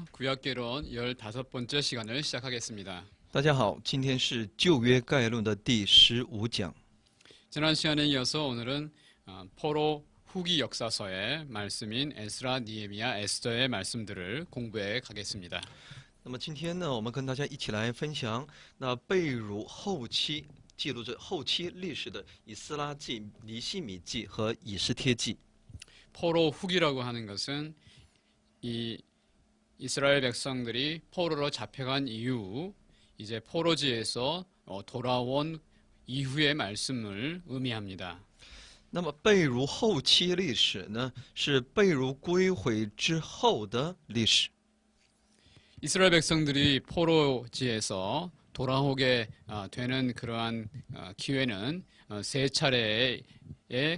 안녕하십니까. 구약개론 15번째 시간을 시작하겠습니다. 大家好，今天是旧约概论的第15讲。 지난 시간에 이어서 오늘은 포로 후기 역사서의 말씀인 에스라, 니에미야, 에스더의 말씀들을 공부해 가겠습니다. 那么今天呢，我们跟大家一起来分享那被掳后期记录着后期历史的以斯拉记、尼希米记和以斯帖记。 포로 후기라고 하는 것은 이 이스라엘 백성들이 포로로 잡혀간 이후 이제 포로지에서 돌아온 이후의 말씀을 의미합니다. 那么被掳后期历史呢，是被掳归回之后的历史。 이스라엘 백성들이 포로지에서 돌아오게 되는 그러한 기회는 세 차례에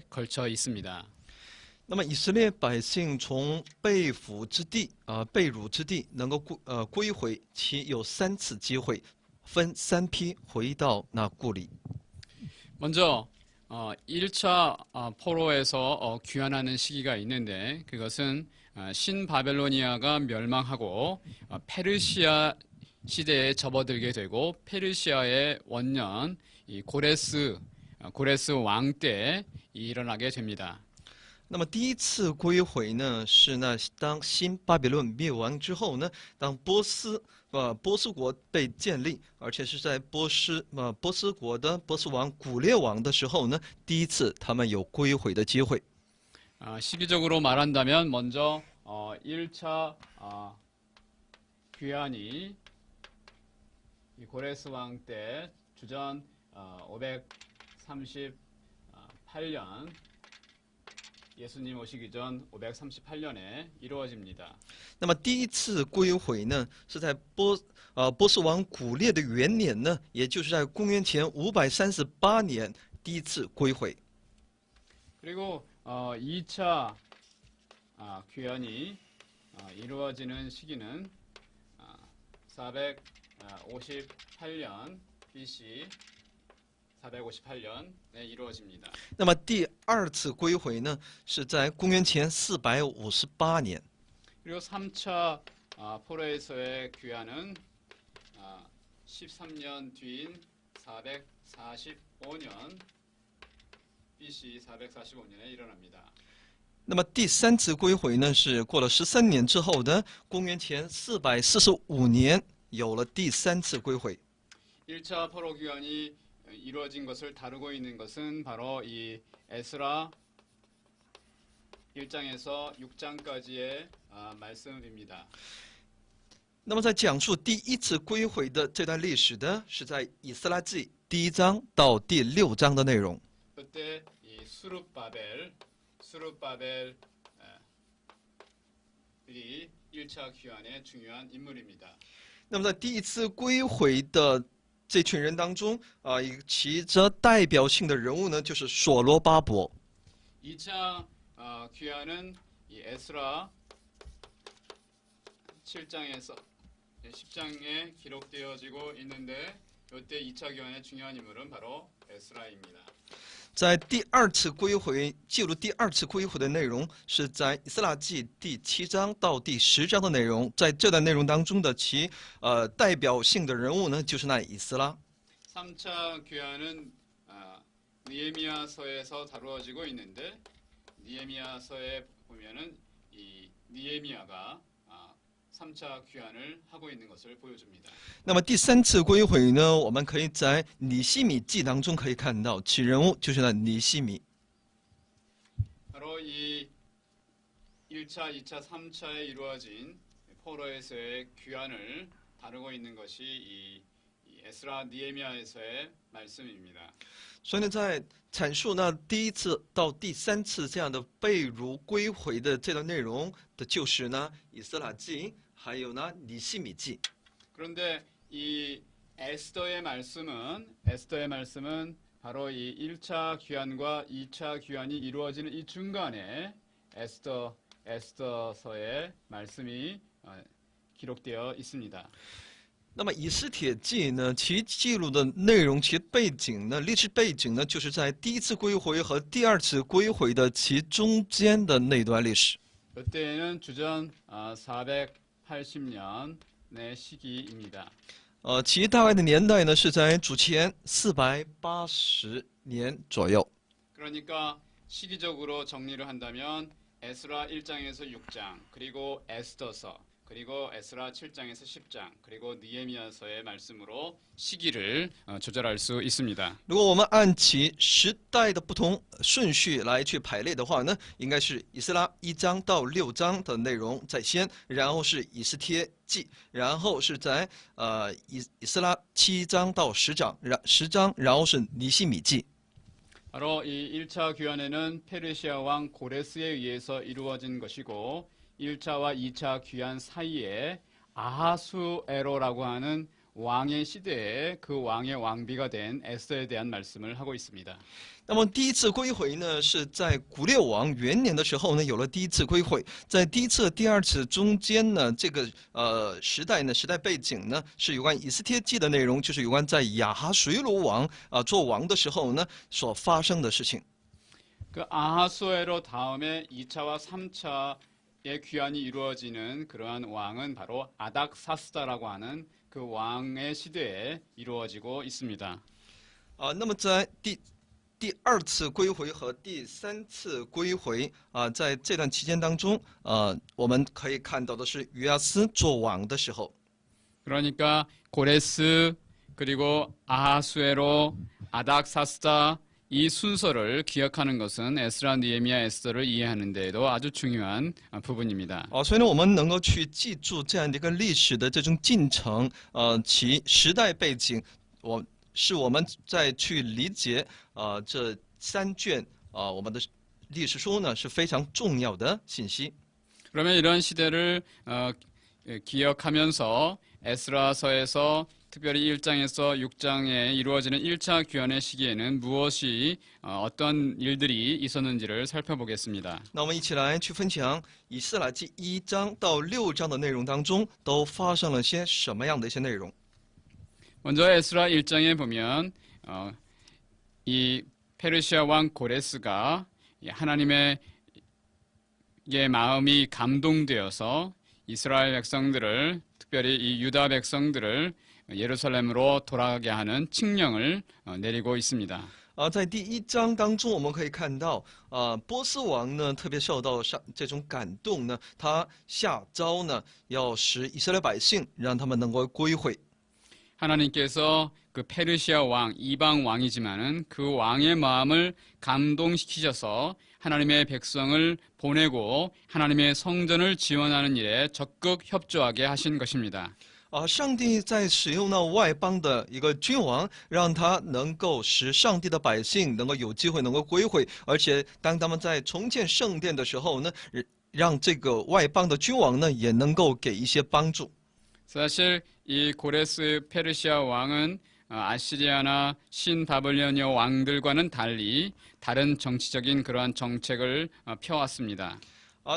걸쳐 있습니다. 那么以色列百姓从被俘之地被掳之地能够归回，其有3次机会，分3批回到那故里。 먼저 1차 포로에서 귀환하는 시기가 있는데 그것은 신바벨로니아가 멸망하고 페르시아 시대에 접어들게 되고 페르시아의 원년 이 고레스 왕 때 일어나게 됩니다. 那么第一次归回呢，是当新巴比伦灭亡之后呢，当波斯国被建立，而且是在波斯王古列王的时候呢，第一次他们有归回的机会。 시기적으로 말한다면 먼저 1차 귀환이 이 고레스 왕 때 주전 538년 예수님 오시기 전 538년에 이루어집니다. 那么第一次归回呢，是在波斯王古列的元年呢，也就是在公元前538年第一次归回。 그리고 2차 귀환이 이루어지는 시기는 458년 BC 458년에 이루어집니다. 那么第二次归回呢，是在公元前458年。 그리고 3차 포로에서의 귀환은 13년 뒤인 445년 BC 445년에 일어납니다. 那么第3次归回呢，是过了13年之后的公元前445年，有了第3次归回。 1차 포로 귀환이 이루어진 것을 다루고 있는 것은 바로 이 에스라 1장에서 6장까지의 말씀입니다. 那么在讲述第一次归回的这段历史的，是在以斯拉记第1章到第6章的内容。 그때 이 수룹바벨이 1차 귀환의 중요한 인물입니다. 那么在第一次归回的这群人当中起着代表性的人物呢，就是所罗巴伯。 2차 귀환은 이 에스라 7장에서 10장에 기록되어지고 있는데 이때 2차 귀환의 중요한 인물은 바로 에스라입니다. 在第2次归回记录第2次归回的内容，是在以斯拉记第7章到第10章的内容。在这段内容当中的其代表性的人物呢，就是那以斯拉。 3차 귀환은 니에미야서에서 다루어지고 있는데 니에미야서에 보면은 이 니에미야가 3차 귀환을 하고 있는 것을 보여줍니다. 那么第3次归回呢，我们可以在尼希米记当中可以看到，其人物就是那尼希米。 바로 이 1차, 2차, 3차에 이루어진 포로에서의 귀환을 다루고 있는 것이 이 에스라 니에미야에서의 말씀입니다. 所以呢，在阐述那第1次到第3次这样的被掳归回的这段内容的，就是呢以斯拉记，还有呢尼希米记。 그런데 이 에스더의 말씀은 바로 이 1차 귀환과 2차 귀환이 이루어지는 이 중간에 에스더서의 말씀이 기록되어 있습니다. 那么以斯帖记呢，其记录的内容，其背景呢，历史背景呢，就是在第1次归回和第2次归回的其中间的那段历史。 이때는 주전 480년의 시기입니다. 其大概的年代呢是在主前480年左右。 그러니까 시기적으로 정리를 한다면 에스라 1장에서 6장, 그리고 에스더서, 그리고 에스라 7장에서 10장, 그리고 느헤미야서의 말씀으로 시기를 조절할 수 있습니다. 如果我们按其时代的不同顺序来去排列的话呢，应该是以斯拉1章到6章的内容在先，然后是以斯帖记，然后是在以斯拉7章到10章，然后是尼希米记。 바로 이 1차 귀환에는 페르시아 왕 고레스에 의해서 이루어진 것이고 1차와 2차 귀환 사이에 아하수에로라고 하는 왕의 시대에 그 왕의 왕비가 된 에스더에 대한 말씀을 하고 있습니다. 那么第一次归回呢，是在古列王元年的时候呢，有了第一次归回。在第一次、第二次中间呢，这个时代背景呢，是有关以斯帖记的内容，就是有关在亚哈水鲁王做王的时候呢所发生的事情。 그 아하수에로 다음에 2차와 3차의 귀환이 이루어지는 그러한 왕은 바로 아닥사스다라고 하는 그 왕의 시대에 이루어지고 있습니다. 那么在第二次归回和第三次归回在这段期间当中，我们可以看到的是约阿斯做王的时候。 그러니까 고레스 그리고 아하수에로 아닥사스다 이 순서를 기억하는 것은 에스라, 느헤미야, 에스더를 이해하는 데에도 아주 중요한 부분입니다. 所以呢，我们能够去记住这样的一个历史的这种进程，其时代背景，我们在去理解这3卷我们的历史书呢是非常重要的信息。 그러면 이런 시대를 기억하면서 에스라서에서 특별히 1장에서 6장에 이루어지는 1차 귀환의 시기에는 무엇이 어떤 일들이 있었는지를 살펴보겠습니다. 那我们一起来去分享以斯拉记1章到6章的内容当中都发生了些什么样的一些内容。 먼저 에스라 1장에 보면 이 페르시아 왕 고레스가 하나님의 마음이 감동되어서 이스라엘 백성들을 특별히 이 유다 백성들을 예루살렘으로 돌아가게 하는 칙령을 내리고 있습니다. 在第1章当中，我们可以看到，波斯王呢特别受到这种感动呢，他下诏呢要使以色列百姓让他们能够归回。 하나님께서 그 페르시아 왕, 이방 왕이지만은 그 왕의 마음을 감동시키셔서 하나님의 백성을 보내고 하나님의 성전을 지원하는 일에 적극 협조하게 하신 것입니다. 上帝在使用那外邦的一个君王，让他能够使上帝的百姓能够有机会能够归回，而且当他们在重建圣殿的时候呢，让这个外邦的君王呢也能够给一些帮助。 사실 이 고레스 페르시아 왕은 아시리아나 신바벨로니아 왕들과는 달리 다른 정치적인 그러한 정책을 펴왔습니다.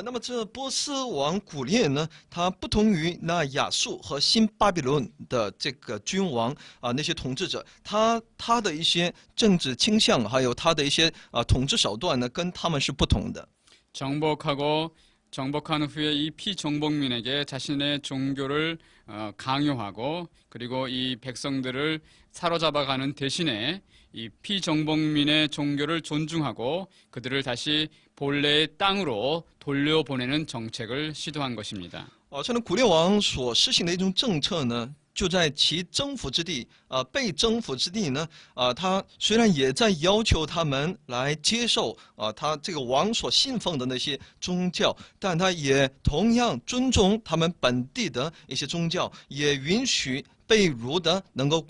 那么这波斯王古列呢，他不同于那亚述和新巴比伦的这个君王那些统治者，他的一些政治倾向，还有他的一些统治手段呢，跟他们是不同的。 정복한 후에 이 피정복민에게 자신의 종교를 강요하고 그리고 이 백성들을 사로잡아가는 대신에 이 피정복민의 종교를 존중하고 그들을 다시 본래의 땅으로 돌려보내는 정책을 시도한 것입니다. 这古列王所施行的一种政策呢，就在其征服之地被征服之地呢他虽然也在要求他们来接受他这个王所信奉的那些宗教，但他也同样尊重他们本地的一些宗教，也允许被掳的能够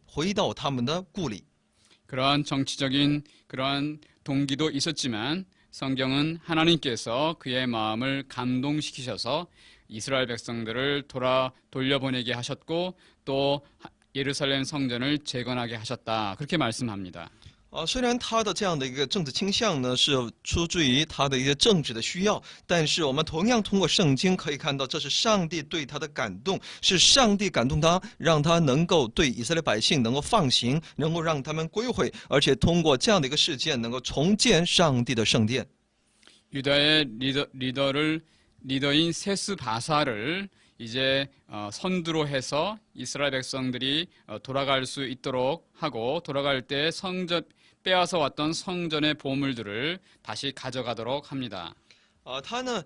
回到他们的故里。 그러한 정치적인 그러한 동기도 있었지만 성경은 하나님께서 그의 마음을 감동시키셔서 이스라엘 백성들을 돌려보내게 하셨고 또 예루살렘 성전을 재건하게 하셨다. 그렇게 말씀합니다. 虽然他的这样的一个政治倾向呢是出自于他的一些政治的需要，但是我们同样通过圣经可以看到，这是上帝对他的感动，是上帝感动他，让他能够对以色列百姓能够放行，能够让他们归回，而且通过这样的一个事件能够重建上帝的圣殿。 유다의 리더인 세스바사를 이제 선두로 해서 이스라엘 백성들이 돌아갈 수 있도록 하고 돌아갈 때 빼앗아 왔던 성전의 보물들을 다시 가져가도록 합니다. 他呢，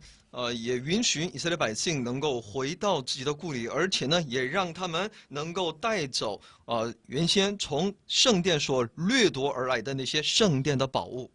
也允许以色列百姓能够回到自己的故里，而且呢，也让他们能够带走原先从圣殿所掠夺而来的那些圣殿的宝物。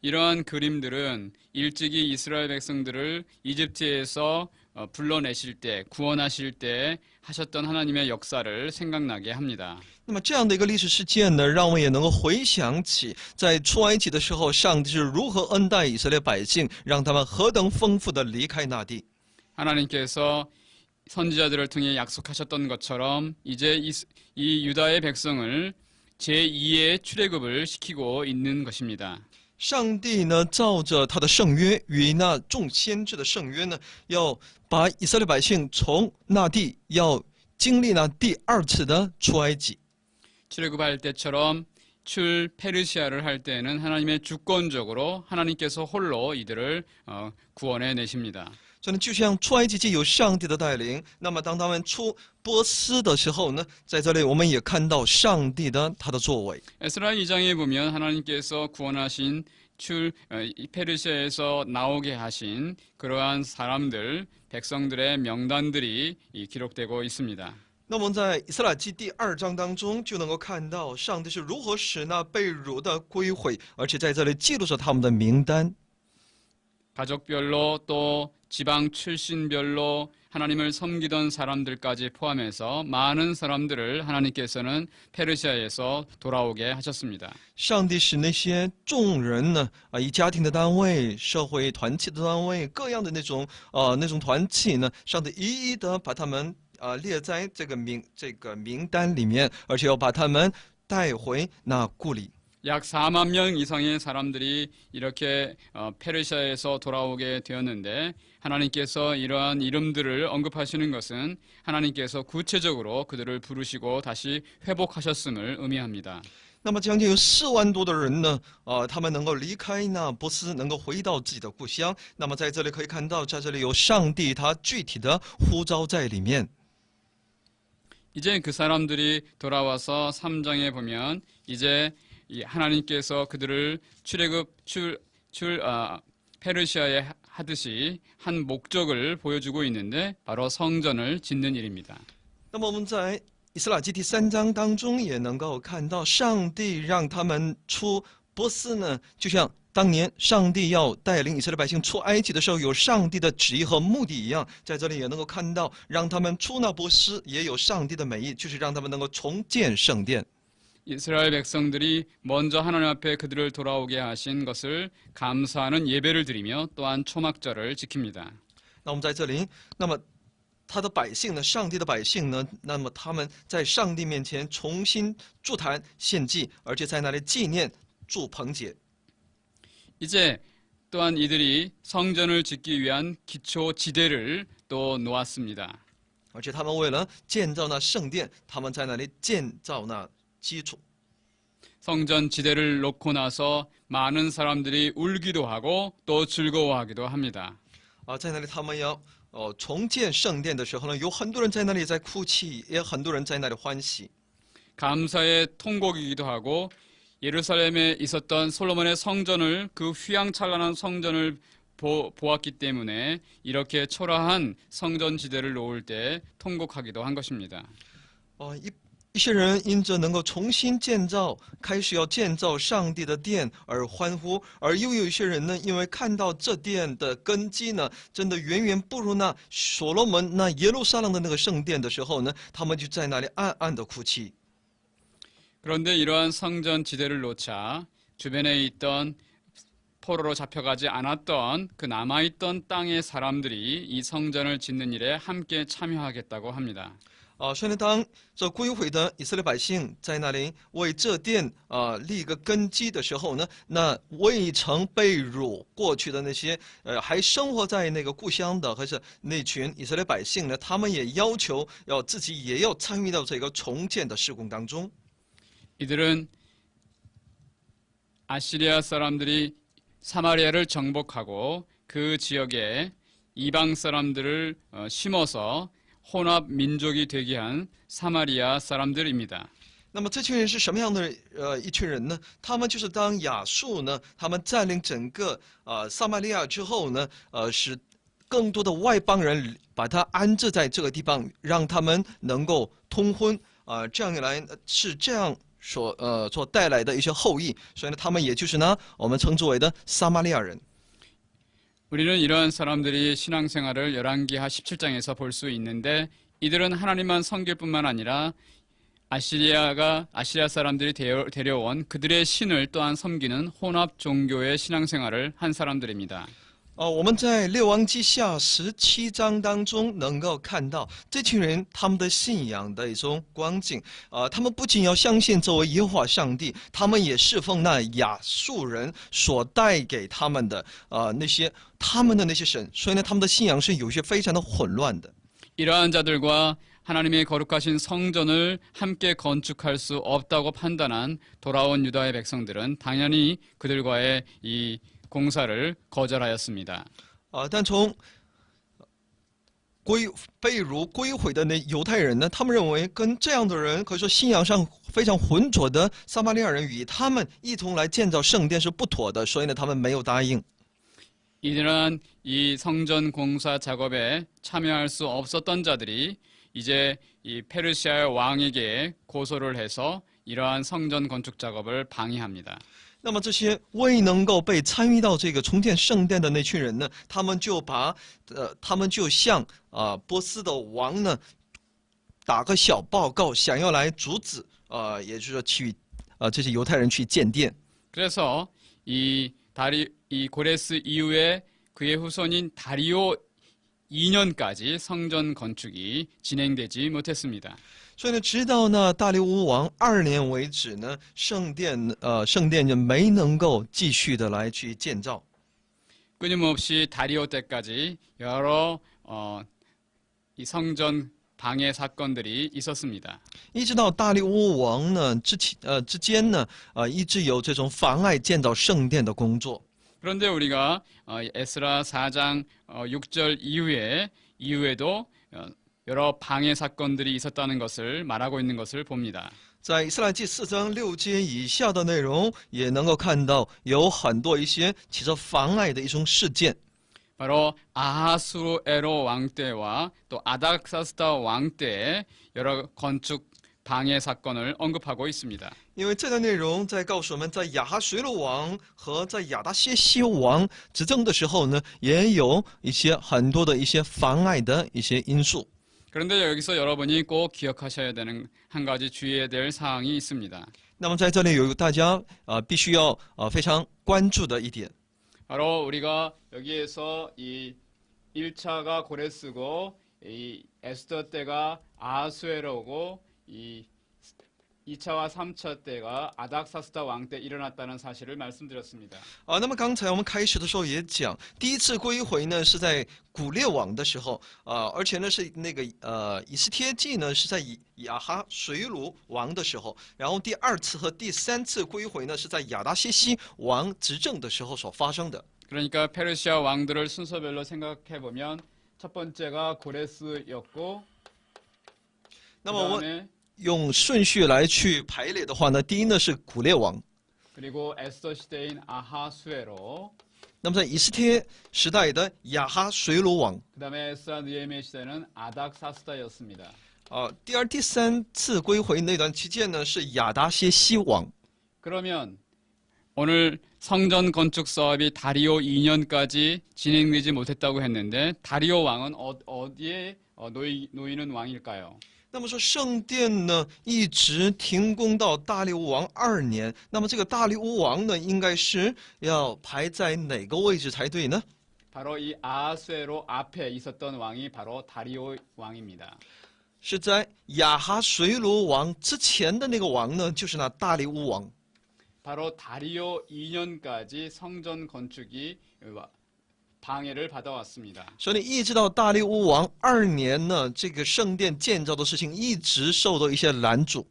이러한 그림들은 일찍이 이스라엘 백성들을 이집트에서 불러내실 때, 구원하실 때 하셨던 하나님의 역사를 생각나게 합니다. 那么这样的一个历史事件呢，让我们也能够回想起在出埃及的时候，上帝是如何恩待以色列百姓，让他们何等丰富的离开那地。 하나님께서 선지자들을 통해 약속하셨던 것처럼 이제 이 유다의 백성을 제2의 출애굽을 시키고 있는 것입니다. 上帝呢，照着他的圣约与那众先知的圣约呢，要把以色列百姓从那地要经历那第二次的出埃及。 출애굽할 때처럼 페르시아를 할 때는 하나님의 주권적으로 하나님께서 홀로 이들을 구원해 내십니다. 所以呢，就像出埃及记有上帝的带领，那么当他们出波斯的时候呢，在这里我们也看到上帝的他的作为。 에스라 2장에 보면 하나님께서 구원하신 페르시아에서 나오게 하신 그러한 사람들, 백성들의 명단들이 기록되고 있습니다. 那么在以斯拉记第2章当中，就能够看到上帝是如何使那被掳的归回，而且在这里记录着他们的名单。 가족별로 또 지방 출신별로 하나님을 섬기던 사람들까지 포함해서 많은 사람들을 하나님께서는 페르시아에서 돌아오게 하셨습니다. 上帝使那些众人呢，以家庭的单位、社会团契的单位、各样的那种团契呢，上帝一一的把他们列在这个名单里面，而且要把他们带回那故里。 약 4만 명 이상의 사람들이 이렇게 페르시아에서 돌아오게 되었는데 하나님께서 이러한 이름들을 언급하시는 것은 하나님께서 구체적으로 그들을 부르시고 다시 회복하셨음을 의미합니다. 那么将近有4万多的人呢，他们能够离开那波斯，能够回到自己的故乡。那么在这里可以看到，在这里有上帝他具体的呼召在里面。 이제 그 사람들이 돌아와서 3장에 보면 이제 하나님께서 그들을 페르시아에 하듯이 한 목적을 보여주고 있는데 바로 성전을 짓는 일입니다. 那么我们在以斯拉记第3章当中也能够看到，上帝让他们出波斯呢，就像当年上帝要带领以色列百姓出埃及的时候，有上帝的旨意和目的一样，在这里也能够看到，让他们出那波斯也有上帝的美意，就是让他们能够重建圣殿。 이스라엘 백성들이 먼저 하나님 앞에 그들을 돌아오게 하신 것을 감사하는 예배를 드리며 또한 초막절을 지킵니다. 那我们在这里，那么他的百姓呢，上帝的百姓呢，那么他们在上帝面前重新筑坛献祭，而且在那里纪念住棚节。 이제 또한 이들이 성전을 짓기 위한 기초 지대를 또 놓았습니다. 而且他们为了建造那圣殿，他们在那里建造那基础。 성전 지대를 놓고 나서 많은 사람들이 울기도 하고 또 즐거워하기도 합니다. 在那里他们要重建圣殿的时候呢，有很多人在那里在哭泣，也很多人在那里欢喜。 감사의 통곡이기도 하고 예루살렘에 있었던 솔로몬의 성전을 그 휘황찬란한 성전을 보았기 때문에 이렇게 초라한 성전 지대를 놓을 때 통곡하기도 한 것입니다. 一些人因着能够重新建造，开始要建造上帝的殿而欢呼，而又有一些人呢，因为看到这殿的根基呢，真的远远不如那所罗门那耶路撒冷的那个圣殿的时候呢，他们就在那里暗暗的哭泣。 그런데 이러한 성전 지대를 놓자 주변에 있던 포로로 잡혀가지 않았던 그 남아있던 땅의 사람들이 이 성전을 짓는 일에 함께 참여하겠다고 합니다. 所以呢，当这归回的以色列百姓在那里为这殿立一个根基的时候呢，那未曾被掳过去的那些还生活在那个故乡的，还是那群以色列百姓呢，他们也要求要自己也要参与到这个重建的事工当中。 이들은 아시리아 사람들이 사마리아를 정복하고 그 지역에 이방 사람들을 심어서 혼합 민족이 되게 한 사마리아 사람들입니다. 那么这群人是什么样的一群人呢？他们就是当亚述呢，他们占领整个撒玛利亚之后呢，使更多的外邦人把他安置在这个地方，让他们能够通婚这样一来是这样所带来的一些后裔，所以呢，他们也就是呢我们称之为的撒玛利亚人。 우리는 이러한 사람들이 신앙생활을 열왕기하 17장에서 볼 수 있는데 이들은 하나님만 섬길 뿐만 아니라 아시리아 사람들이 데려온 그들의 신을 또한 섬기는 혼합 종교의 신앙생활을 한 사람들입니다. 我们在列王记下17章当中能够看到这群人他们的信仰的一种光景他们不仅要相信这位耶和华上帝，他们也侍奉那亚述人所带给他们的那些神，所以呢，他们的信仰是有些非常的混乱的。 이러한 자들과 하나님의 거룩하신 성전을 함께 건축할 수 없다고 판단한 돌아온 유다의 백성들은 당연히 그들과의 이 공사를 거절하였습니다. 但从被掳归回的那犹太人呢，他们认为跟这样的人可以说信仰上非常浑浊的撒玛利亚人与他们一同来建造圣殿是不妥的，所以呢，他们没有答应。 이러한 이 성전 공사 작업에 참여할 수 없었던 자들이 이제 이 페르시아의 왕에게 고소를 해서 이러한 성전 건축 작업을 방해합니다. 那么这些未能够被参与到这个重建圣殿的那群人呢，他们就向波斯的王呢打个小报告，想要来阻止也就是说去这些犹太人去建殿。 그래서 이 고레스 이후에 그의 후손인 다리오 2년까지 성전 건축이 진행되지 못했습니다. 所以呢，直到呢大利乌王2年为止呢，圣殿就没能够继续的来去建造。 끊임없이 다리오 때까지 여러 이 성전 방해 사건들이 있었습니다. 一直到大利乌王呢之间呢，一直有这种妨碍建造圣殿的工作。 그런데 우리가 에스라 4장 6절 이후에도 여러 방해 사건들이 있었다는 것을 말하고 있는 것을 봅니다. 在以斯拉记4章6节以下的内容，也能够看到有很多一些起着妨碍的一种事件。 바로 아하수에로 왕 때와 또 아닥사스다 왕 때의 여러 건축 방해 사건을 언급하고 있습니다. 因为这段内容在告诉我们，在亚哈水鲁王和在亚达谢西王执政的时候呢，也有很多的一些妨碍的一些因素。 그런데 여기서 여러분이 꼭 기억하셔야 되는 한 가지 주의해야 될 사항이 있습니다. 那么在这里有大家必须要非常关注的一点。 바로 우리가 여기에서 이 1차가 고레스고 이 에스더 때가 아하수에로고 이 2차와 3차 때가 아닥사스다 왕 때 일어났다는 사실을 말씀드렸습니다. 那么刚才我们开始的时候也讲，第一次归回呢是在古列王的时候而且呢是那个以斯帖记呢是在亚哈水鲁王的时候，然后第2次和第3次归回呢是在亚达谢西王执政的时候所发生的。 그러니까 페르시아 왕들을 순서별로 생각해 보면 첫 번째가 고레스였고 那么我 그다음에 用顺序来去排列的话呢，第一呢是古列王， 그리고 에스더 시대인 아하수에로 那么在以斯帖时代的亚哈水鲁王， 그다음에 에스라 느헤미야 시대는 아닥사스다였습니다. 第2、第3次归回那段期间呢是亚达谢西王。 그러면 오늘 성전 건축 사업이 다리오 2년까지 진행되지 못했다고 했는데 다리오 왕은 어디에 놓이는 왕일까요? 那么说圣殿呢一直停工到大利乌王2年，那么这个大利乌王呢应该是要排在哪个位置才对呢？ 바로 이 아하수에로 앞에 있었던 왕이 바로 다리오 왕입니다. 是在亚哈水鲁王之前的那个王呢，就是那大利乌王。 바로 다리오 2년까지 성전 건축이 방해를 받아왔습니다. 所以一直到大利乌王2年呢，这个圣殿建造的事情一直受到一些拦阻。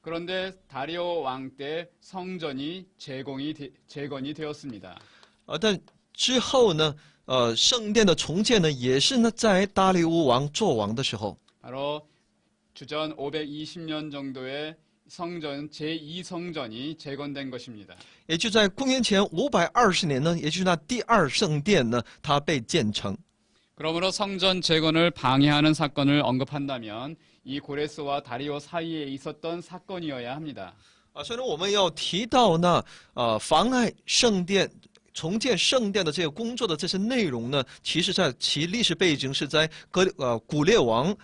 그런데 다리오 왕 때 성전이 재건이 되었습니다. 但之后呢，圣殿的重建呢，也是呢在大利乌王做王的时候。 바로 주전 520년 정도의 성전 제2성전이 재건된 것입니다. 也就在公元前520年呢，也就是那第二圣殿呢，它被建成。 그러므로 성전 재건을 방해하는 사건을 언급한다면 이 고레스와 다리오 사이에 있었던 사건이어야 합니다. 所以呢，我们要提到呢，妨碍圣殿重建圣殿的这个工作的这些内容呢，其实在其历史背景是在古列王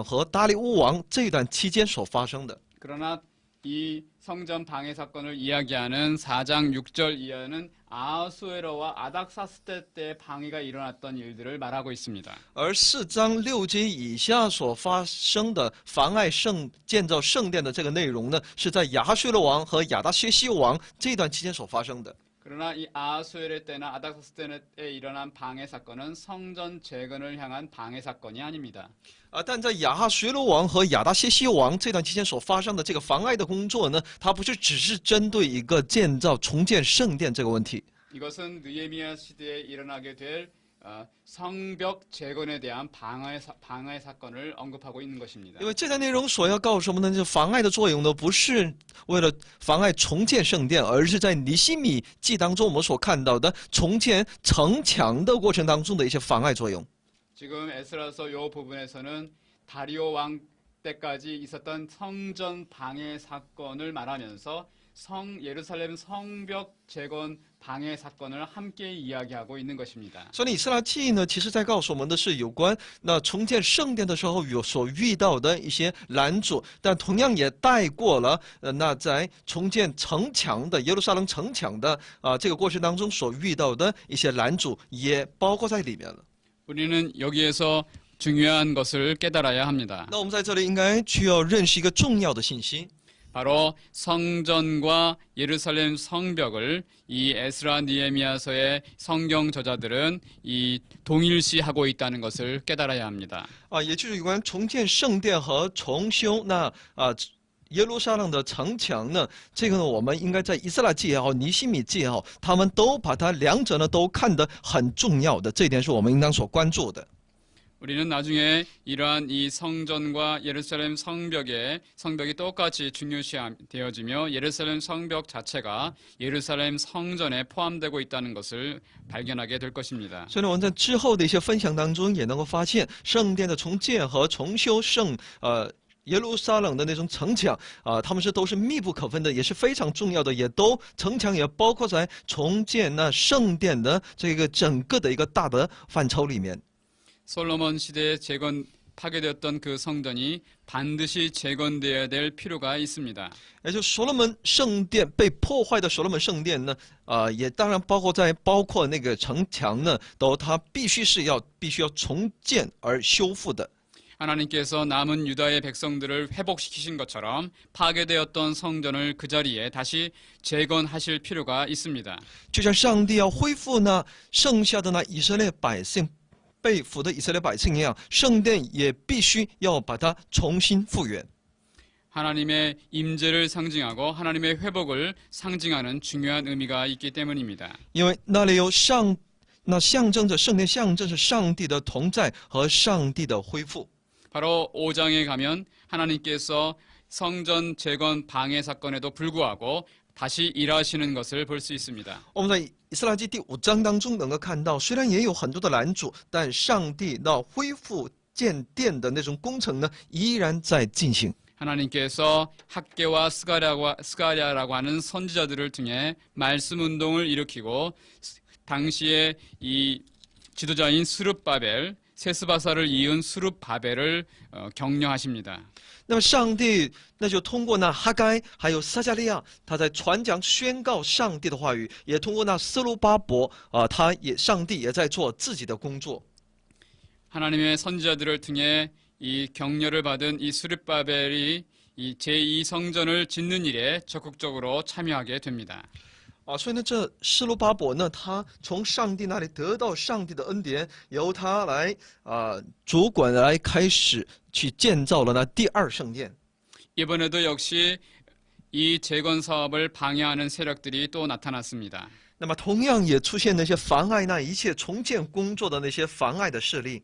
和大利乌王这段期间所发生的。 그러나 이 성전 방해 사건을 이야기하는 4장 6절 이하는 아하수에로와 아닥사스테 때 방해가 일어났던 일들을 말하고 있습니다. 而4章6节以下所发生的妨碍建造圣殿的这个内容呢，是在亚哈薛罗王和亚达薛西王这段期间所发生的。 그러나 이 아하수에르 때나 아닥사스테 때 일어난 방해 사건은 성전 재건을 향한 방해 사건이 아닙니다. 但在亚哈薛罗王和亚达薛西王这段期间所发生的这个妨碍的工作呢，它不是只是针对一个重建圣殿这个问题。 이것은 느헤미야 시대에 일어나게 될 성벽 재건에 대한 방해 사건을 언급하고 있는 것입니다. 因为这段内容所要告诉我们的，这妨碍的作用呢，不是为了妨碍重建圣殿，而是在尼希米记当中我们所看到的重建城墙的过程当中的一些妨碍作用。 지금 에스라서 이 부분에서는 다리오 왕 때까지 있었던 성전 방해 사건을 말하면서 예루살렘 성벽 재건 방해 사건을 함께 이야기하고 있는 것입니다. 所以以斯拉记呢，其实在告诉我们的是有关那重建圣殿的时候所遇到的一些拦阻，但同样也带过了那在重建城墙的耶路撒冷城墙的这个过程当中所遇到的一些拦阻，也包括在里面了。 우리는 여기에서 중요한 것을 깨달아야 합니다. 那我们在这里应该需要认识一个重要的信息。 바로 성전과 예루살렘 성벽을 이 에스라 느헤미야서의 성경 저자들은 이 동일시하고 있다는 것을 깨달아야 합니다. 也就是有关重建圣殿和重修那耶路撒冷的城墙呢，这个呢，我们应该在以斯拉记也好，尼希米记也好，他们都把它两者呢都看得很重要的，这一点是我们应当所关注的。 우리는 나중에 이러한 이 성전과 예루살렘 성벽이 똑같이 중요시되어지며 예루살렘 성벽 자체가 예루살렘 성전에 포함되고 있다는 것을 발견하게 될 것입니다. 所以呢，我们在之后的一些分享当中也能够发现，圣殿的重建和重修耶路撒冷的那种城墙他们都是密不可分的，也是非常重要的，城墙也包括在重建那圣殿的这个整个的一个大的范畴里面。 솔로몬 시대에 파괴되었던 그 성전이 반드시 재건되어야 될 필요가 있습니다. 也就所罗门圣殿被破坏的所罗门圣殿呢，也当然包括那个城墙呢，它必须要重建而修复的。 하나님께서 남은 유다의 백성들을 회복시키신 것처럼 파괴되었던 성전을 그 자리에 다시 재건하실 필요가 있습니다. 就像上帝要恢复那剩下的那以色列百姓。 被俘的以色列百姓一样，圣殿也必须要把它重新复原。 하나님의 임재를 상징하고 하나님의 회복을 상징하는 중요한 의미가 있기 때문입니다. 因为那里有那象征着圣殿，象征着上帝的同在和上帝的恢复。 바로 5장에 가면 하나님께서 성전 재건 방해 사건에도 불구하고 다시 일하시는 것을 볼 수 있습니다. 我们在以斯拉记第5章当中能够看到，虽然也有很多的拦阻，但上帝那恢复建殿的那种工程呢，依然在进行。 하나님께서 학개와 스가랴라고 하는 선지자들을 통해 말씀 운동을 일으키고 당시에 이 지도자인 스룹바벨 세스바사를 이은 스룹바벨을 격려하십니다. 那么上帝那就通过那哈该还有撒迦利亚，他在传讲宣告上帝的话语，也通过那斯鲁巴伯上帝也在做自己的工作。 하나님의 선지자들을 통해 이 격려를 받은 이 스룹바벨이 이 제2성전을 짓는 일에 적극적으로 참여하게 됩니다. 所以呢，这示罗巴伯呢，他从上帝那里得到上帝的恩典，由他来主管来开始去建造了那第二圣殿。 이번에도 역시 이 재건 사업을 방해하는 세력들이 또 나타났습니다. 那么同样也出现那些妨碍那一切重建工作的那些妨碍的势力。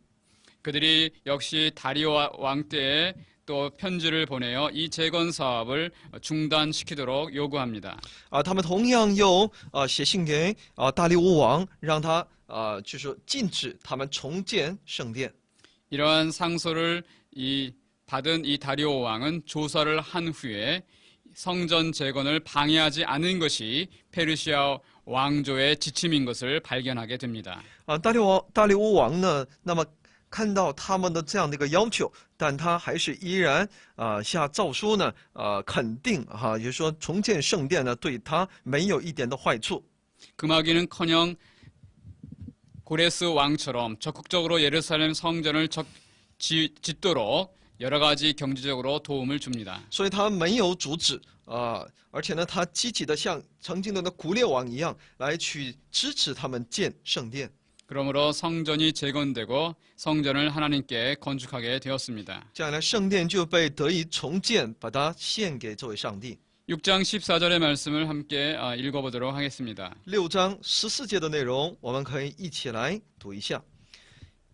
그들이 역시 다리오 왕 때에 또 편지를 보내어 이 재건 사업을 중단시키도록 요구합니다. 他们同样又写信给大利乌王，让他就是禁止他们重建圣殿。 이러한 상소를 받은 이 다리오 왕은 조사를 한 후에 성전 재건을 방해하지 않은 것이 페르시아 왕조의 지침인 것을 발견하게 됩니다. 大利乌王呢，那么看到他们的这样的一个要求，但他还是依然下诏书呢，肯定也就是说重建圣殿呢，对他没有一点的坏处。 금하기는커녕 고레스 왕처럼 적극적으로 예루살렘 성전을 짓도록 여러 가지 경제적으로 도움을 줍니다. 所以他没有阻止而且呢，他积极的像曾经的那古列王一样，来去支持他们建圣殿。 그러므로 성전이 재건되고 성전을 하나님께 건축하게 되었습니다. 这样呢，圣殿就被得以重建，把它献给这位上帝。 6장 14절의 말씀을 함께 읽어보도록 하겠습니다. 6章14节的内容，我们可以一起来读一下。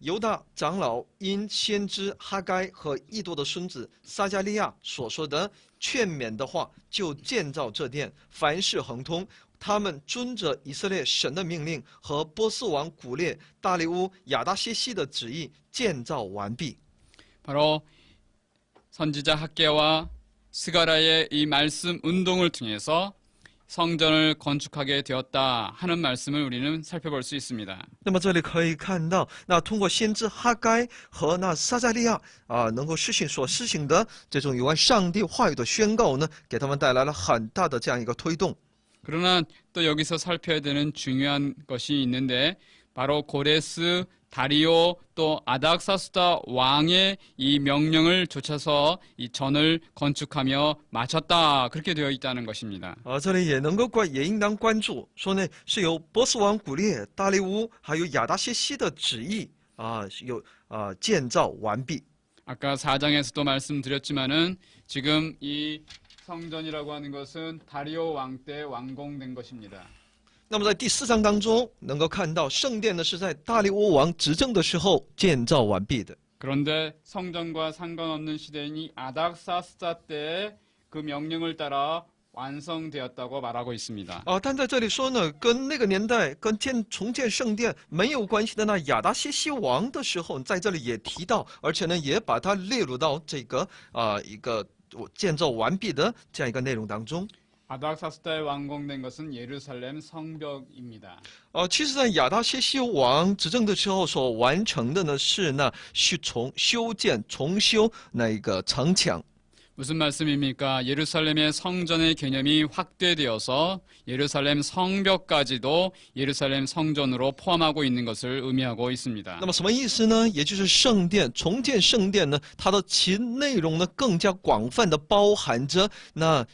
犹大长老因先知哈该和义多的孙子撒加利亚所说的劝勉的话，就建造这殿，凡事亨通。他们遵着以色列神的命令和波斯王古列、大利乌、亚达谢西的旨意建造完毕。 바로 선지자 학개와 스가랴의 이 말씀 운동을 통해서 성전을 건축하게 되었다 하는 말씀을 우리는 살펴볼 수 있습니다. 那么这里可以看到，那通过先知哈该和那撒加利亚能够施行的这种有关上帝话语的宣告呢，给他们带来了很大的这样一个推动。 그러나 또 여기서 살펴야 되는 중요한 것이 있는데 바로 고레스, 다리오 또 아닥사스다 왕의 이 명령을 좇아서 이 전을 건축하며 마쳤다 그렇게 되어 있다는 것입니다. 这里也应当关注，说呢是由波斯王古列、大利乌还有亚达谢西的旨意建造完毕。 아까 4장에서도 말씀드렸지만은 지금 이 성전이라고 하는 것은 다리오 왕 때 완공된 것입니다. 那么在第4章当中，能够看到圣殿呢是在大利乌王执政的时候建造完毕的。 그런데 성전과 상관없는 시대인 이 아닥사스다 때 그 명령을 따라 완성되었다고 말하고 있습니다. 但在这里说呢，跟那个年代跟重建圣殿没有关系的那亚达谢西王的时候，在这里也提到，而且呢也把它列入到这个一个建造完毕的这样一个内容当中。 아닥사스다에 완공된 것은 예루살렘 성벽입니다. 其实，在亚达谢西王执政的时候所完成的呢，是那重修那个城墙。 무슨 말씀입니까? 예루살렘의 성전의 개념이 확대되어서 예루살렘 성벽까지도 예루살렘 성전으로 포함하고 있는 것을 의미하고 있습니다. 那么什么意思呢？也就是圣殿重建圣殿呢，它的其内容呢更加广泛的包含着那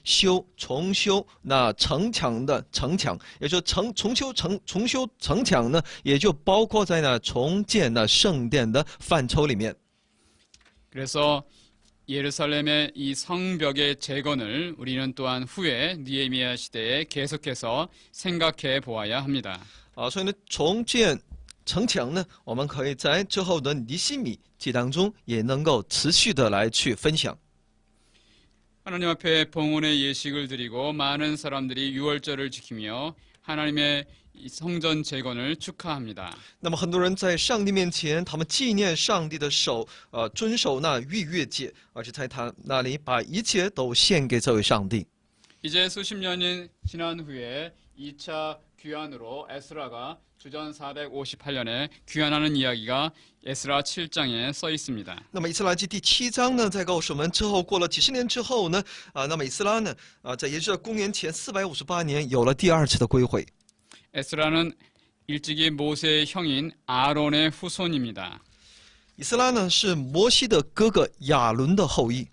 重修那城墙，也就是重修城墙呢，也就包括在那重建那圣殿的范畴里面。 그래서 예루살렘의 이 성벽의 재건을 우리는 또한 후에 느헤미야 시대에 계속해서 생각해 보아야 합니다. 所以呢，重建城墙呢，我们可以在之后的尼希米记当中也能够持续的来去分享。 하나님 앞에 봉헌의 예식을 드리고 많은 사람들이 유월절을 지키며 하나님의 이 성전 재건을 축하합니다. 那么很多人在上帝面前，他们纪念上帝的遵守那逾越节，而且在他那里把一切都献给这位上帝。 이제 수십 년이 지난 후에 2차 귀환으로 에스라가 주전 458년에 귀환하는 이야기가 에스라 7장에 써 있습니다. 那么以斯拉记第7章呢，在告诉我们之后过了几十年之后呢，那么以斯拉呢，在也就是公元前458年有了第2次的归回。 에스라는 일찍이 모세의 형인 아론의 후손입니다. 以斯拉呢是摩西的哥哥亚伦的后裔。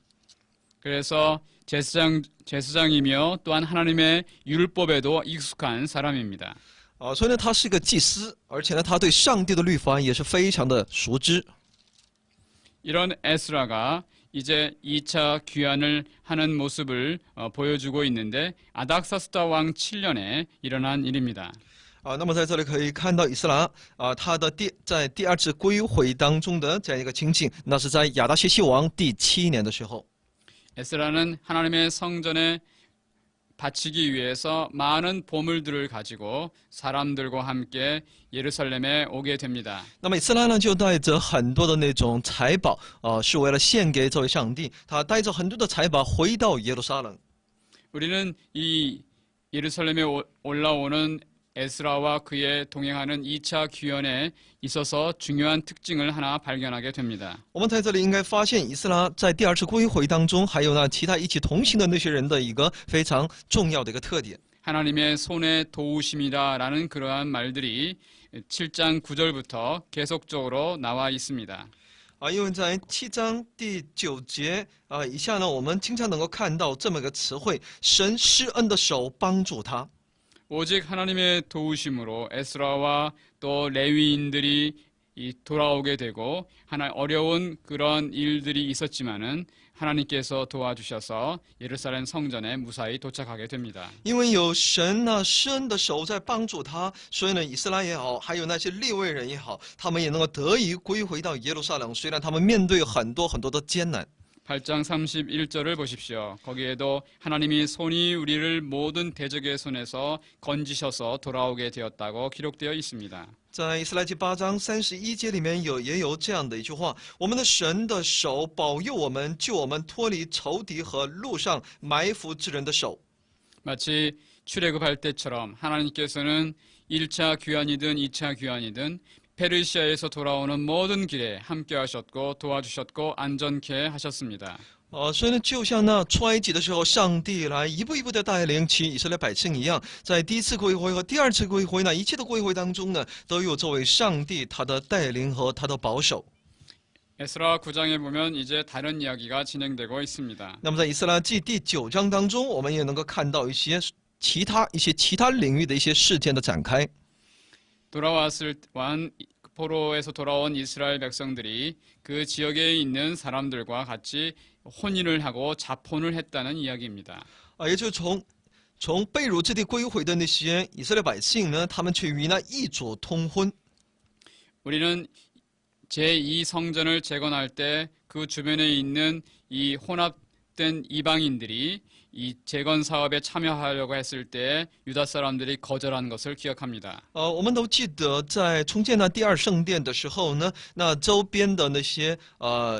그래서 제사장이며 또한 하나님의 율법에도 익숙한 사람입니다. 所以呢，他是个祭司，而且呢，他对上帝的律法也是非常的熟知。 이런 에스라가 이제 2차 귀환을 하는 모습을 보여주고 있는데 아닥사스다 왕 7년에 일어난 일입니다. 那么在这里可以看到以斯拉他的在第二次归回当中的这样一个情景，那是在亚达薛西王第7年的时候。 에스라는 하나님의 성전에 바치기 위해서 많은 보물들을 가지고 사람들과 함께 예루살렘에 오게 됩니다. 那么以斯拉呢，就带着很多的那种财宝，是为了献给这位上帝。他带着很多的财宝回到耶路撒冷。 우리는 이 예루살렘에 올라오는 에스라와 그의 동행하는 2차 귀환에 있어서 중요한 특징을 하나 발견하게 됩니다. 我们在这里应该发现，以斯拉在第二次归回当中，还有呢其他一起同行的那些人的一个非常重要的一个特点。 하나님의 손에 도우심이다라는 그러한 말들이 7장 9절부터 계속적으로 나와 있습니다. 因为在7章第9节以下呢，我们经常能够看到这么个词汇：神施恩的手帮助他。 오직 하나님의 도우심으로 에스라와 또 레위인들이 돌아오게 되고 하나 어려운 그런 일들이 있었지만은 하나님께서 도와주셔서 예루살렘 성전에 무사히 도착하게 됩니다. 因为有神呢施恩的手在帮助他，所以呢以斯拉也好，还有那些利未人也好，他们也能够得以归回到耶路撒冷。虽然他们面对很多的艰难。 8장 31절을 보십시오. 거기에도 하나님이 손이 우리를 모든 대적의 손에서 건지셔서 돌아오게 되었다고 기록되어 있습니다. 在以斯拉记8章31节里面也有这样的一句话：我们的神的手保佑我们，救我们脱离仇敌和路上埋伏之人的手。 마치 출애굽할 때처럼 하나님께서는 1차 귀환이든 2차 귀환이든 페르시아에서 돌아오는 모든 길에 함께 하셨고 도와주셨고 안전케 하셨습니다. 所以呢，就像那出埃及的时候，上帝来一步一步的带领起以色列百姓一样，在第一次归回和第二次归回呢，一切的归回当中呢，都有这位上帝他的带领和他的保守。 에스라 9장에 보면 이제 다른 이야기가 진행되고 있습니다. 那么在以斯拉记第9章当中，我们也能够看到一些其他领域的一些事件的展开。 포로에서 돌아온 이스라엘 백성들이 그 지역에 있는 사람들과 같이 혼인을 하고 자폰을 했다는 이야기입니다. 也就是从被掳之地归回的那些以色列百姓呢，他们却与那异族通婚。 우리는 제2성전을 재건할 때 그 주변에 있는 이 혼합된 이방인들이 이 재건 사업에 참여하려고 했을 때 유다 사람들이 거절한 것을 기억합니다. 我们都记得在重建那第二圣殿的时候呢，那周边的那些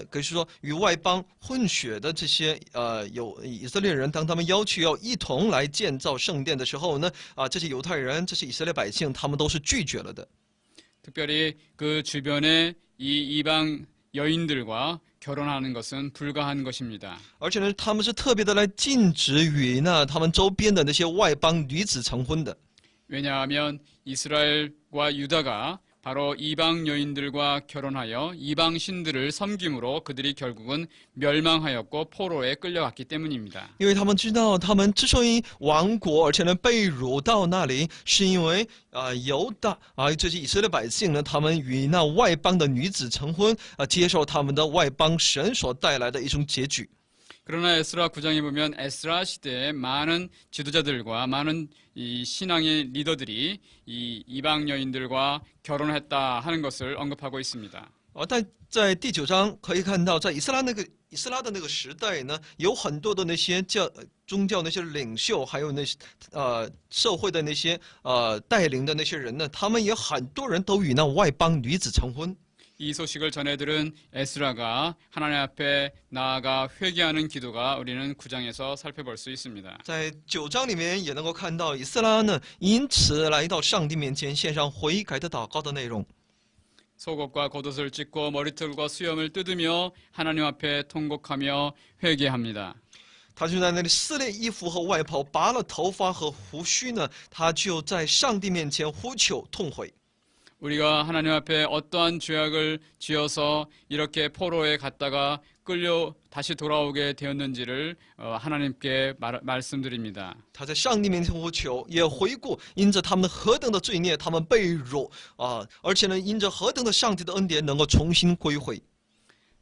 可以说与外邦混血的这些有以色列人，当他们要求要一同来建造圣殿的时候呢，这些犹太人，这些以色列百姓，他们都是拒绝了的。 특별히 그 주변에 이 이방 여인들과 결혼하는 것은 불가한 것입니다. 而且呢，他们是特别的来禁止与他们周边的那些外邦女子成婚的。 왜냐하면 이스라엘과 유다가 바로 이방 여인들과 결혼하여 이방 신들을 섬김으로 그들이 결국은 멸망하였고 포로에 끌려갔기 때문입니다. 因为他们知道，他们之所以亡国，而且呢被掳到那里，是因为犹大这些以色列百姓呢，他们与那外邦的女子成婚，接受他们的外邦神所带来的一种结局。 그러나 에스라 9장에 보면 에스라 시대에 많은 지도자들과 많은 이 신앙의 리더들이 이 이방 여인들과 결혼했다 하는 것을 언급하고 있습니다. 但在第9章可以看到，在以斯拉的那个时代呢，有很多的那些宗教那些领袖，还有那些社会的那些带领的那些人呢，他们也很多人都与那外邦女子成婚。 이 소식을 전해들은 에스라가 하나님 앞에 나아가 회개하는 기도가 우리는 9장에서 살펴볼 수 있습니다. 在9章里面也能够看到以斯拉呢，因此来到上帝面前献上悔改的祷告的内容。 속옷과 겉옷을 찢고 머리털과 수염을 뜯으며 하나님 앞에 통곡하며 회개합니다. 他就在那里撕裂衣服和外袍，拔了头发和胡须呢，他就在上帝面前呼求痛悔。 우리가 하나님 앞에 어떠한 죄악을 지어서 이렇게 포로에 갔다가 끌려 다시 돌아오게 되었는지를 하나님께 말씀드립니다. 他在上帝面前呼求，也回顾因着他们何等的罪孽，他们被掳而且呢，因着何等的上帝的恩典，能够重新归回。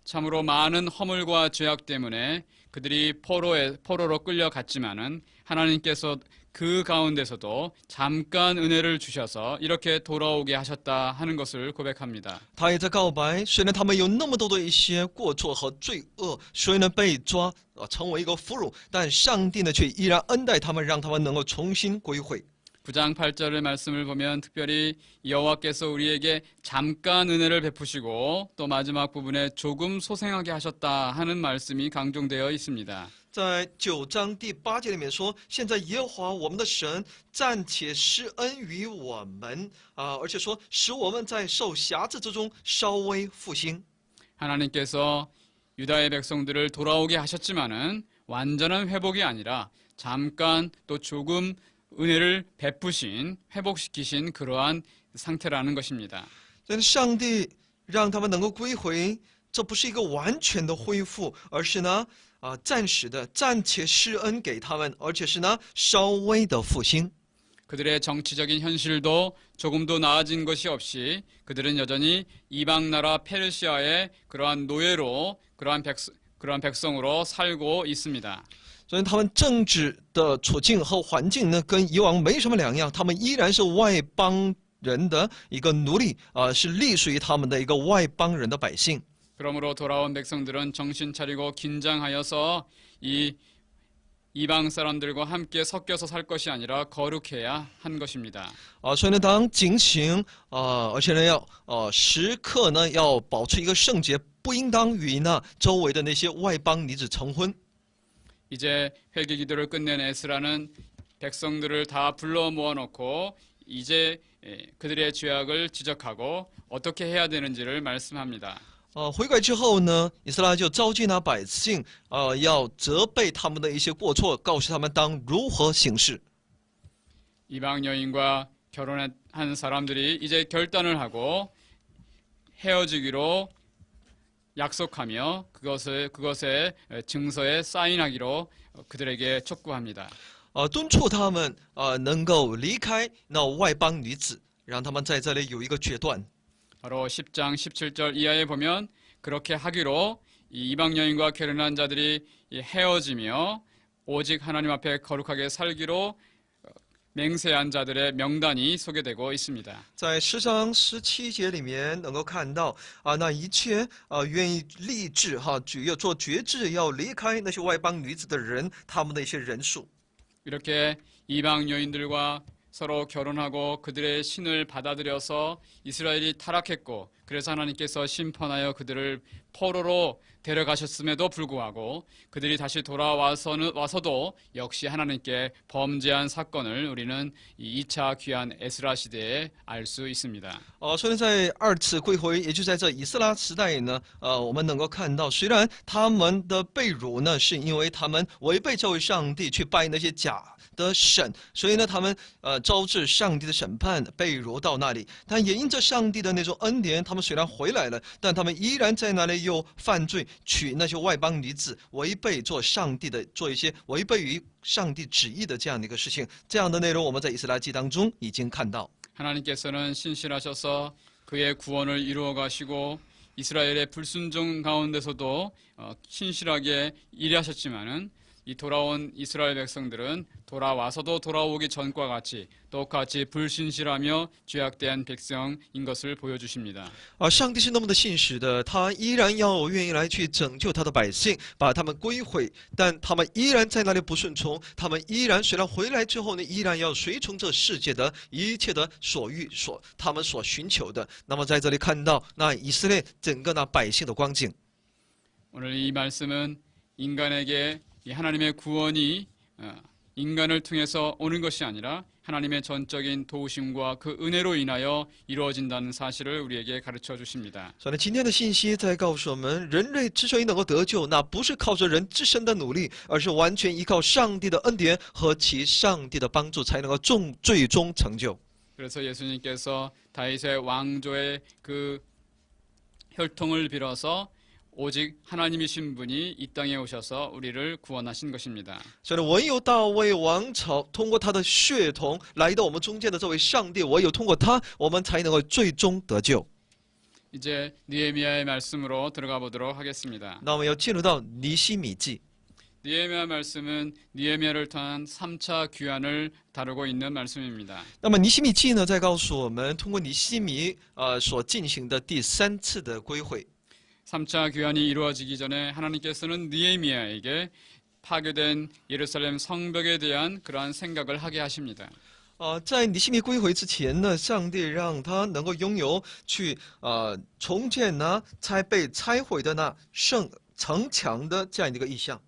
참으로 많은 허물과 죄악 때문에 그들이 포로로 끌려갔지만은 하나님께서 그 가운데서도 잠깐 은혜를 주셔서 이렇게 돌아오게 하셨다 하는 것을 고백합니다. 他也在告白，虽然他们有那么多的一些过错和罪恶，虽然被抓成为一个俘虏，但上帝呢却依然恩待他们，让他们能够重新归回。 9장 8절의 말씀을 보면 특별히 여호와께서 우리에게 잠깐 은혜를 베푸시고 또 마지막 부분에 조금 소생하게 하셨다 하는 말씀이 강조되어 있습니다. 在9章第8节里面说，现在耶和华我们的神暂且施恩于我们而且说使我们在受辖制之中稍微复兴。 하나님께서 유다의 백성들을 돌아오게 하셨지만은 완전한 회복이 아니라 잠깐 또 조금 은혜를 베푸신 회복시키신 그러한 상태라는 것입니다. 但上帝让他们能够归回，这不是一个完全的恢复，而是呢暂时的暂且施恩给他们，而且是呢稍微的复兴。 그들의 정치적인 현실도 조금도 나아진 것이 없이 그들은 여전히 이방 나라 페르시아의 그러한 노예로 그러한 백성으로 살고 있습니다. 所以他们政治的处境和环境呢，跟以往没什么两样，他们依然是外邦人的一个奴隶是隶属于他们的一个外邦人的百姓。 그러므로 돌아온 백성들은 정신 차리고 긴장하여서 이 이방 사람들과 함께 섞여서 살 것이 아니라 거룩해야 한 것입니다. 所以呢，当警醒而且呢要时刻呢要保持一个圣洁，不应当与那周围的那些外邦女子成婚。 이제 회개 기도를 끝낸 에스라는 백성들을 다 불러 모아놓고 이제 그들의 죄악을 지적하고 어떻게 해야 되는지를 말씀합니다. 悔改之后呢，以斯拉就召集那百姓要责备他们的一些过错，告诉他们当如何行事。 이방 여인과 결혼한 사람들이 이제 결단을 하고 헤어지기로 약속하며 그것에 증서에 사인하기로 그들에게 촉구합니다. 敦促他们能够离开那外邦女子，让他们在这里有一个决断。 바로 10장 17절 이하에 보면 그렇게 하기로 이 이방 여인과 결혼한 자들이 헤어지며 오직 하나님 앞에 거룩하게 살기로 맹세한 자들의 명단이 소개되고 있습니다. 在10章17节里面能够看到那一切愿意立志要做决志要离开那些外邦女子的人，他们的一些人数。 이렇게 이방 여인들과 서로 결혼하고 그들의 신을 받아들여서 이스라엘이 타락했고 그래서 하나님께서 심판하여 그들을 포로로 데려가셨음에도 불구하고 그들이 다시 돌아와서도 역시 하나님께 범죄한 사건을 우리는 이 2차 귀한 에스라 시대에 알 수 있습니다. 所以在二次归回，也就在这以斯拉时代呢，我们能够看到，虽然他们的被掳呢，是因为他们违背这位上帝，去拜那些假的神，所以呢，他们招致上帝的审判，被掳到那里。但也因着上帝的那种恩典，他们虽然回来了，但他们依然在那里又犯罪，娶那些外邦女子，违背做一些违背于上帝旨意的这样的一个事情。这样的内容，我们在以斯拉记当中已经看到。 하나님께서는 신실하셔서 그의 구원을 이루어 가시고 이스라엘의 불순종 가운데서도 신실하게 일하셨지만은 이 돌아온 이스라엘 백성들은 돌아와서도 돌아오기 전과 같이 똑같이 불신실하며 죄악된 백성인 것을 보여주십니다. 上帝是那么的信实的，他依然要愿意来去拯救他的百姓，把他们归回，但他们依然在那里不顺从，他们依然虽然回来之后呢，依然要随从这世界的一切的所欲他们所寻求的。那么在这里看到那以色列整个那百姓的光景。 오늘 이 말씀은 인간에게 이 하나님의 구원이 인간을 통해서 오는 것이 아니라 하나님의 전적인 도우심과 그 은혜로 인하여 이루어진다는 사실을 우리에게 가르쳐 주십니다. 所以今天的信息在告诉我们，人类之所以能够得救，那不是靠着人自身的努力，而是完全依靠上帝的恩典和其上帝的帮助，才能够最终成就。 그래서 예수님께서 다윗의 왕조의 그 혈통을 빌어서 오직 하나님이신 분이 이 땅에 오셔서 우리를 구원하신 것입니다. 所以唯有大卫王朝通过他的血统来到我们中间的这位上帝，唯有通过他，我们才能够最终得救。 이제 느헤미야의 말씀으로 들어가 보도록 하겠습니다. 那我们要进入到尼希米记。 느헤미야 말씀은 느헤미야를 통한 3차 귀환을 다루고 있는 말씀입니다. 那么尼希米记呢，在告诉我们，通过尼希米所进行的第3次的归回。 3차 귀환이 이루어지기 전에 하나님께서는 느헤미야에게 파괴된 예루살렘 성벽에 대한 그러한 생각을 하게 하십니다. 在尼希米归回之前呢，上帝让他能够拥有去重建那被拆毁的那城墙的这样一个意象。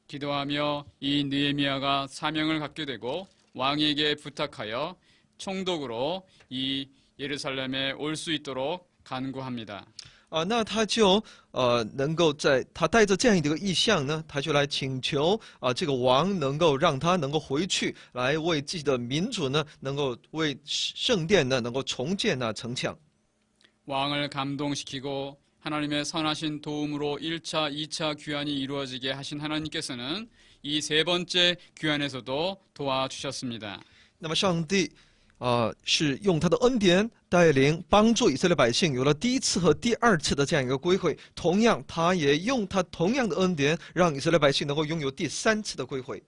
기도하며 이 느헤미야가 사명을 갖게 되고 왕에게 부탁하여 총독으로 이 예루살렘에 올 수 있도록 간구합니다. 那他就能够在他带着这样一个意向呢，他就来请求这个王能够让他能够回去，来为自己的民族呢，能够为圣殿呢能够重建那城墙。 왕을 감동시키고 하나님의 선하신 도움으로 1차, 2차 귀환이 이루어지게 하신 하나님께서는 이 세 번째 귀환에서도 도와주셨습니다. 那么上帝是用他的恩典带领帮助以色列百姓有了第1次和第2次的这样一个归回，同样他也用他同样的恩典让以色列百姓能够拥有第3次的归回。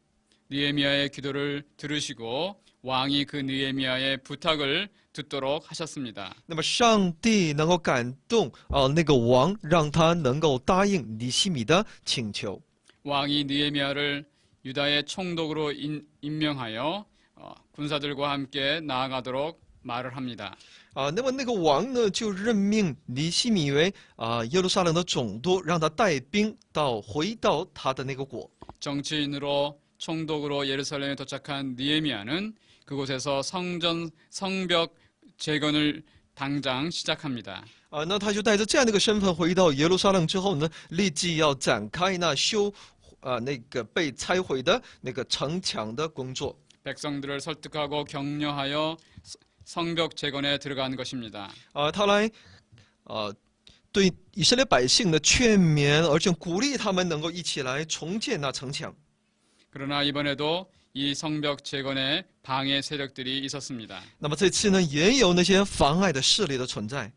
느헤미야의 기도를 들으시고 왕이 그 느헤미야의 부탁을 듣도록 하셨습니다. 那么上帝能够感动那个王，让他能够答应尼希米的请求。 왕이 느헤미야를 유다의 총독으로 임명하여 군사들과 함께 나아가도록 말을 합니다. 那么那个王呢，就任命尼希米为耶路撒冷的总督，让他带兵回到他的那个国。 정치인으로 총독으로 예루살렘에 도착한 느헤미야는 그곳에서 성벽 재건을 당장 시작합니다. 那他就带着这样的一个身份回到耶路撒冷之后呢，立即要展开那那个被拆毁的那个城墙的工作。 백성들을 설득하고 격려하여 성벽 재건에 들어간 것입니다. 他来对以色列百姓的劝勉，而且鼓励他们能够一起来重建那城墙。 그러나 이번에도 이 성벽 재건에 방해 세력들이 있었습니다. 那么这次呢，也有那些妨碍的势力的存在。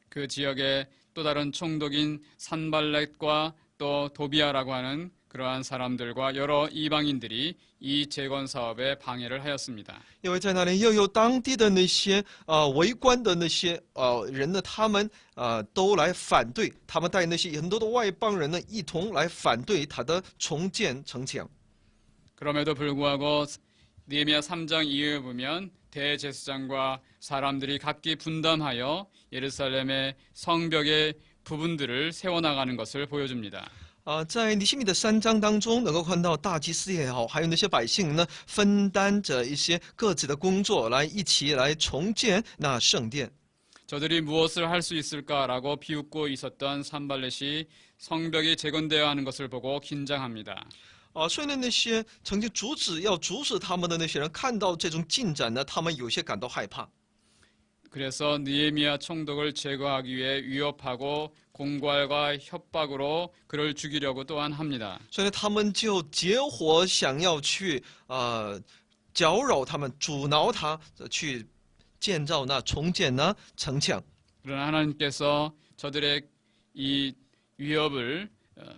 그 지역의 또 다른 총독인 산발렛과 또 도비아라고 하는 그러한 사람들과 여러 이방인들이 이 재건 사업에 방해를 하였습니다. 因为在那里又有当地的那些围观的那些人呢，他们都来反对，他们带那些很多的外邦人呢，一同来反对他的重建城墙。 그럼에도 불구하고 느헤미야 3장 이후에 보면 대제사장과 사람들이 각기 분담하여 예루살렘의 성벽의 부분들을 세워나가는 것을 보여줍니다. 在尼希米的3章当中，能够看到大祭司也好，还有那些百姓呢，分担着一些各自的工作，来一起来重建那圣殿。 저들이 무엇을 할 수 있을까라고 비웃고 있었던 산발렛이 성벽이 재건되어야 하는 것을 보고 긴장합니다. 所以呢，那些曾经要阻止他们的那些人，看到这种进展呢，他们有些感到害怕。 그래서 느헤미야 총독을 제거하기 위해 위협하고 공갈과 협박으로 그를 죽이려고 또한 합니다. 所以呢，他们就结伙想要去搅扰他们，阻挠他去建造重建那城墙。 그러나 하나님께서 저들의 이 위협을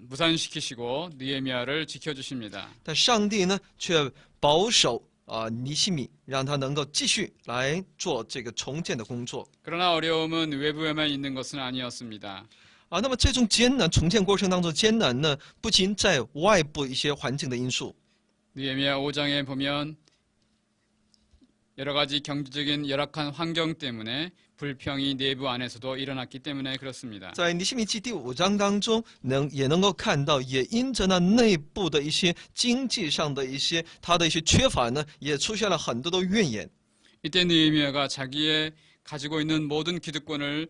무산시키시고 느헤미야를 지켜주십니다. 但上帝呢，却保守尼希米，让他能够继续来做这个重建的工作。 그러나 어려움은 외부에만 있는 것은 아니었습니다. 那么这种艰难重建过程当中艰难呢，不仅在外部一些环境的因素。 느헤미야 5장에 보면 여러 가지 경제적인 열악한 환경 때문에 불평이 내부 안에서도 일어났기 때문에 그렇습니다. 在尼希米记第5章当中，也能够看到，也因着那内部的一些经济上的一些他的一些缺乏呢，也出现了很多的怨言。 이때 느헤미야가 자기의 가지고 있는 모든 기득권을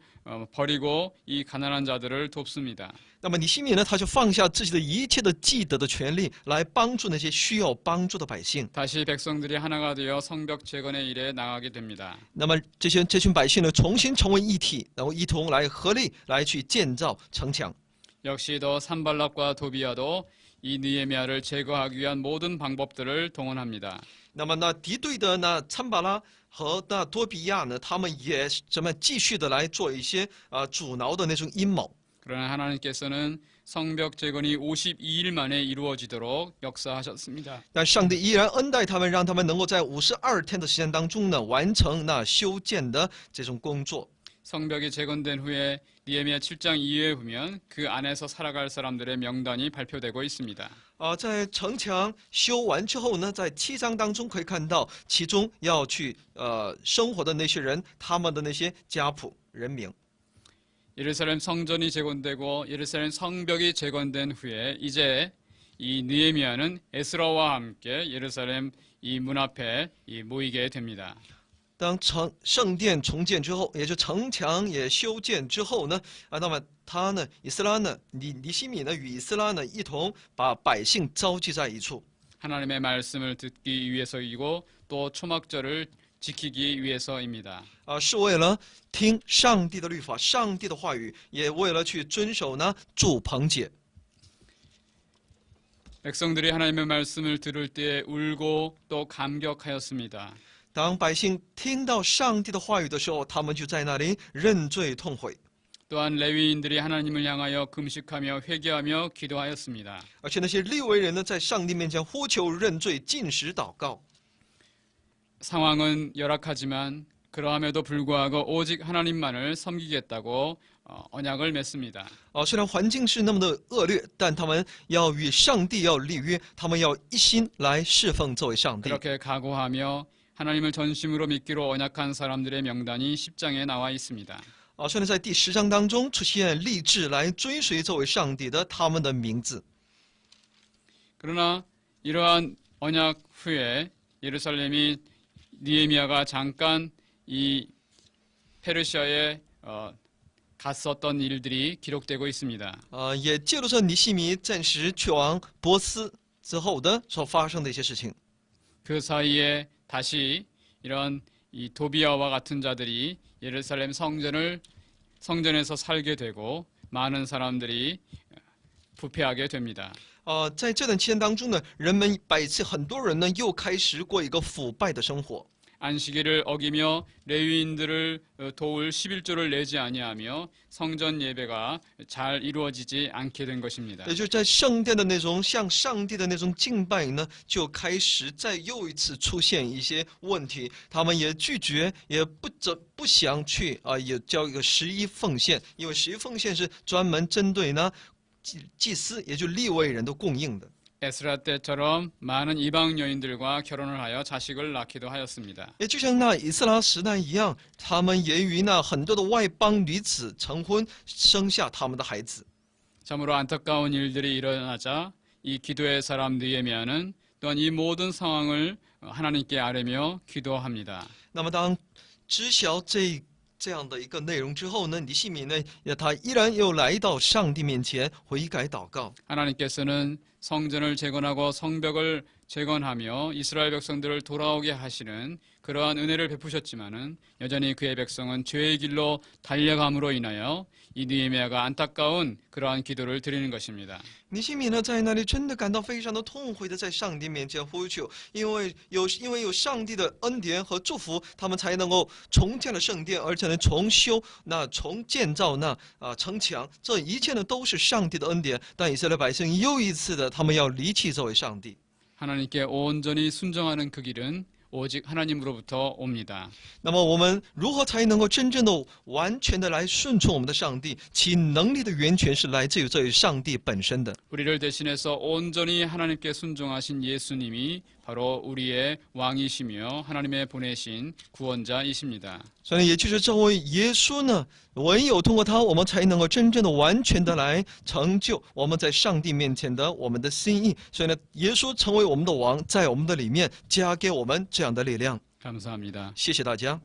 버리고 이 가난한 자들을 돕습니다. 那么尼希米呢，他就放下自己的一切的既得的权利，来帮助那些需要帮助的百姓。 다시 백성들이 하나가 되어 성벽 재건의 일에 나가게 됩니다. 那么这群百姓呢，重新成为一体，然后一同来合力来去建造城墙。 역시 더 산발락과 도비아도 이 느헤미야를 제거하기 위한 모든 방법들을 동원합니다. 那么那敌对的那参巴拉和那多比亚呢，他们也继续的来做一些阻挠的那种阴谋。 그러나 하나님께서는 성벽 재건이 52일 만에 이루어지도록 역사하셨습니다. 但上帝依然恩待他们，让他们能够在52天的时间当中呢，完成那修建的这种工作。 성벽이 재건된 후에 느헤미야 7장 2회에 보면 그 안에서 살아갈 사람들의 명단이 발표되고 있습니다. 在城墙修完之后呢，在7章当中可以看到，其中要去生活的那些人，他们的那些家谱人名。 예루살렘 성전이 재건되고 예루살렘 성벽이 재건된 후에 이제 이 느헤미야는 에스라와 함께 예루살렘 이 문 앞에 모이게 됩니다. 当圣殿重建之后，也就城墙也修建之后呢，那么他呢，以斯拉呢，尼希米呢，与以斯拉呢一同把百姓召集在一处。 하나님의 말씀을 듣기 위해서이고 또 초막절을 지키기 위해서입니다. 是为了听上帝的律法、上帝的话语，也为了去遵守呢住棚节。 백성들이 하나님의 말씀을 들을 때 울고 또 감격하였습니다. 当百姓听到上帝的话语的时候，他们就在那里认罪痛悔。 또한 레위인들이 하나님을 향하여 금식하며 회개하며 기도하였습니다. 而且那些利未人呢，在上帝面前呼求认罪、禁食祷告。 상황은 열악하지만 그러함에도 불구하고 오직 하나님만을 섬기겠다고 언약을 맺습니다. 虽然环境是那么的恶劣，但他们要与上帝要立约，他们要一心来侍奉这位上帝。 그렇게 각오하며 하나님을 전심으로 믿기로 언약한 사람들의 명단이 10장에 나와 있습니다. 虽然在第10章当中出现立志来追随这位上帝的他们的名字， 그러나 이러한 언약 후에 예루살렘이 느헤미야가 잠깐 이 페르시아에 갔었던 일들이 기록되고 있습니다. 也记录着尼希米暂时去往波斯之后的所发生的一些事情。 그 사이에 다시 이런 이 도비아와 같은 자들이 예루살렘 성전에서 살게 되고 많은 사람들이 부패하게 됩니다. 在这段期间当中呢，很多人呢又开始过一个腐败的生活。 안식일을 어기며 레위인들을 도울 11조를 내지 아니하며 성전 예배가 잘 이루어지지 않게 된 것입니다. 也就是在圣殿的那种向上帝的那种敬拜呢，就开始再又一次出现一些问题。他们也拒绝，也不想去也交一个11奉献，因为11奉献是专门针对呢祭司，也就利未人的供应的。 에스라 때처럼 많은 이방 여인들과 결혼을 하여 자식을 낳기도 하였습니다. 也就像那以斯拉时代一样，他们也与那很多的外邦女子成婚，生下他们的孩子。 참으로 안타까운 일들이 일어나자 이 기도의 사람 느헤미야는 또한 이 모든 상황을 하나님께 아뢰며 기도합니다. 那么当知晓这样的一个内容之后呢，尼希米呢，他依然又来到上帝面前悔改祷告。 하나님께서는 성전을 재건하고 성벽을 재건하며 이스라엘 백성들을 돌아오게 하시는 그러한 은혜를 베푸셨지만은 여전히 그의 백성은 죄의 길로 달려감으로 인하여 이 느헤미야가 안타까운 그러한 기도를 드리는 것입니다. 尼希米呢，在那里真的感到非常的痛悔的，在上帝面前呼求，因为有上帝的恩典和祝福，他们才能够重建了圣殿，而且呢重建造那城墙，这一切呢都是上帝的恩典。但以色列百姓又一次的，他们要离弃这位上帝。 하나님께 온전히 순종하는 그 길은 오직 하나님으로부터 옵니다. 那么我们如何才能够真正的、完全的来顺从我们的上帝？其能力的源泉是来自于这位上帝本身的。 우리를 대신해서 온전히 하나님께 순종하신 예수님이 바로 우리의 왕이시며 하나님의 보내신 구원자이십니다. 所以也就是这位耶稣呢，唯有通过他，我们才能够真正的、完全的来成就我们在上帝面前的我们的心意。所以呢，耶稣成为我们的王，在我们的里面加给我们这样的力量。 감사합니다. 谢谢大家。